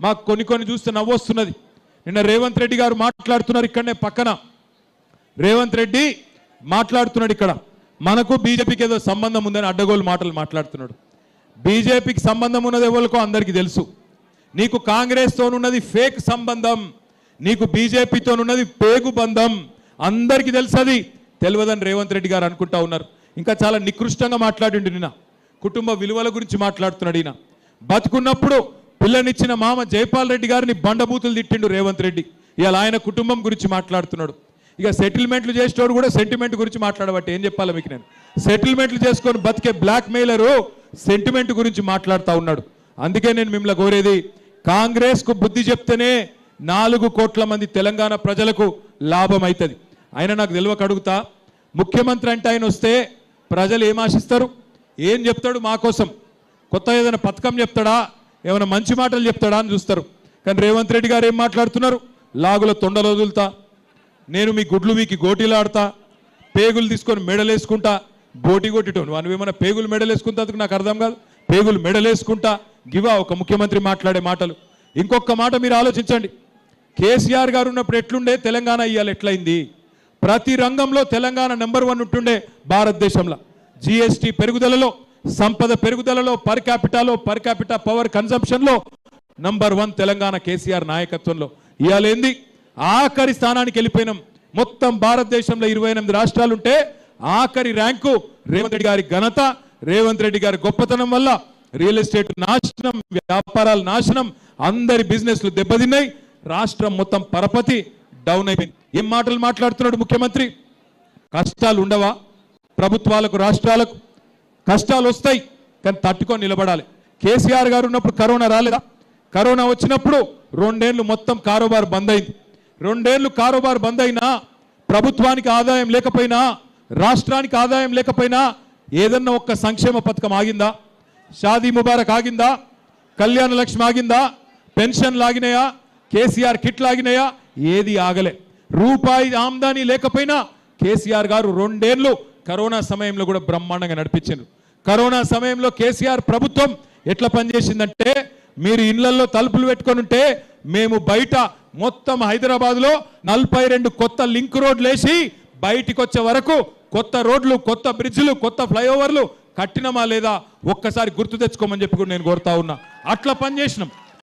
మాకు కొన్ని చూస్తే నవ్వొస్తున్నది. నిన్న రేవంత్ రెడ్డి గారు మాట్లాడుతున్నారు, ఇక్కడనే పక్కన రేవంత్ రెడ్డి మాట్లాడుతున్నాడు, ఇక్కడ మనకు బీజేపీకి ఏదో సంబంధం ఉందని అడ్డగోలు మాటలు మాట్లాడుతున్నాడు. బీజేపీకి సంబంధం ఉన్నది ఎవరికో అందరికీ తెలుసు. నీకు కాంగ్రెస్తోనున్నది ఫేక్ సంబంధం, నీకు బీజేపీతోనున్నది పేగు బంధం, అందరికీ తెలుసు. అది తెలియదని రేవంత్ రెడ్డి గారు అనుకుంటా ఉన్నారు. ఇంకా చాలా నికృష్టంగా మాట్లాడిండు. నిన్న కుటుంబ విలువల గురించి మాట్లాడుతున్నాడు. ఈయన బతుకున్నప్పుడు పిల్లనిచ్చిన మామ జైపాల్ రెడ్డి గారిని బండబూతులు తిట్టిండు రేవంత్ రెడ్డి. ఇవాళ ఆయన కుటుంబం గురించి మాట్లాడుతున్నాడు. ఇక సెటిల్మెంట్లు చేసేటోడు కూడా సెంటిమెంట్ గురించి మాట్లాడబట్టి ఏం చెప్పాలి మీకు నేను. సెటిల్మెంట్లు చేసుకొని బతికే బ్లాక్ మెయిలరు సెంటిమెంట్ గురించి మాట్లాడుతూ ఉన్నాడు. అందుకే నేను మిమ్మల్ని కోరేది, కాంగ్రెస్కు బుద్ధి చెప్తేనే 4 కోట్ల మంది తెలంగాణ ప్రజలకు లాభం అవుతుంది. ఆయన నాకు తెలియక అడుగుతా, ముఖ్యమంత్రి అంటే ఆయన వస్తే ప్రజలు ఏం ఆశిస్తారు, ఏం చెప్తాడు మా కోసం, కొత్త ఏదైనా పథకం చెప్తాడా, ఏమైనా మంచి మాటలు చెప్తాడా అని చూస్తారు. కానీ రేవంత్ రెడ్డి గారు ఏం మాట్లాడుతున్నారు, లాగుల తొండలు వదులుతా, నేను మీ గుడ్లు మీకు గోటీలు ఆడతా, పేగులు తీసుకొని మెడలేసుకుంటా, బోటి కొట్టిటోను అని ఏమైనా పేగులు మెడలేసుకుంటా, నాకు అర్థం కాదు. పేగులు మెడలేసుకుంటా గివా ఒక ముఖ్యమంత్రి మాట్లాడే మాటలు. ఇంకొక మాట మీరు ఆలోచించండి, కేసీఆర్ గారు ఉన్నప్పుడు ఎట్లుండే తెలంగాణ, ఇవాళ ఎట్లయింది. ప్రతి రంగంలో తెలంగాణ నెంబర్ 1 ఉంటుండే భారతదేశంలో. జిఎస్టీ పెరుగుదలలో, సంపద పెరుగుదలలో, పర్ క్యాపిటా పవర్ కన్సంప్షన్లో నంబర్ 1 తెలంగాణ కేసీఆర్ నాయకత్వంలో. ఇవాళ ఏంది, ఆఖరి స్థానానికి వెళ్ళిపోయినాం. మొత్తం భారతదేశంలో 28 రాష్ట్రాలు ఉంటే ఆఖరి ర్యాంకు రేవంత్ రెడ్డి గారి ఘనత, రేవంత్ రెడ్డి గారి గొప్పతనం వల్ల రియల్ ఎస్టేట్ నాశనం, వ్యాపారాలు నాశనం, అందరి బిజినెస్లు దెబ్బతిన్నాయి, రాష్ట్రం మొత్తం పరపతి డౌన్ అయిపోయింది. ఏం మాటలు మాట్లాడుతున్నాడు ముఖ్యమంత్రి. కష్టాలు ఉండవా ప్రభుత్వాలకు, రాష్ట్రాలకు? కష్టాలు వస్తాయి, కానీ తట్టుకొని నిలబడాలి. కేసీఆర్ గారు ఉన్నప్పుడు కరోనా రాలేదా? కరోనా వచ్చినప్పుడు 2 ఏళ్ళు మొత్తం కారోబార్ బంద్ అయింది. 2 ఏళ్ళు కారోబార్ బంద్ అయినా, ప్రభుత్వానికి ఆదాయం లేకపోయినా, రాష్ట్రానికి ఆదాయం లేకపోయినా ఏదన్నా ఒక్క సంక్షేమ పథకం ఆగిందా? షాదీ ముబారక్ ఆగిందా? కళ్యాణ లక్ష్మి ఆగిందా? పెన్షన్ లాగినాయా? కేసీఆర్ కిట్ లాగినాయా? ఏది ఆగలే. రూపాయి ఆమ్దానీ లేకపోయినా కేసీఆర్ గారు 2 ఏళ్ళు కరోనా సమయంలో కూడా బ్రహ్మాండంగా నడిపించారు. కరోనా సమయంలో కేసీఆర్ ప్రభుత్వం ఎట్లా పనిచేసిందంటే, మీరు ఇళ్లలో తలుపులు పెట్టుకొని ఉంటే మేము బయట మొత్తం హైదరాబాద్లో 42 కొత్త లింక్ రోడ్లు వేసి బయటికి వచ్చే వరకు కొత్త రోడ్లు, కొత్త బ్రిడ్జ్లు, కొత్త ఫ్లైఓవర్లు కట్టినమా లేదా ఒక్కసారి గుర్తు తెచ్చుకోమని చెప్పి కూడా నేను కోరుతా ఉన్నా. అట్లా పనిచేసినాం.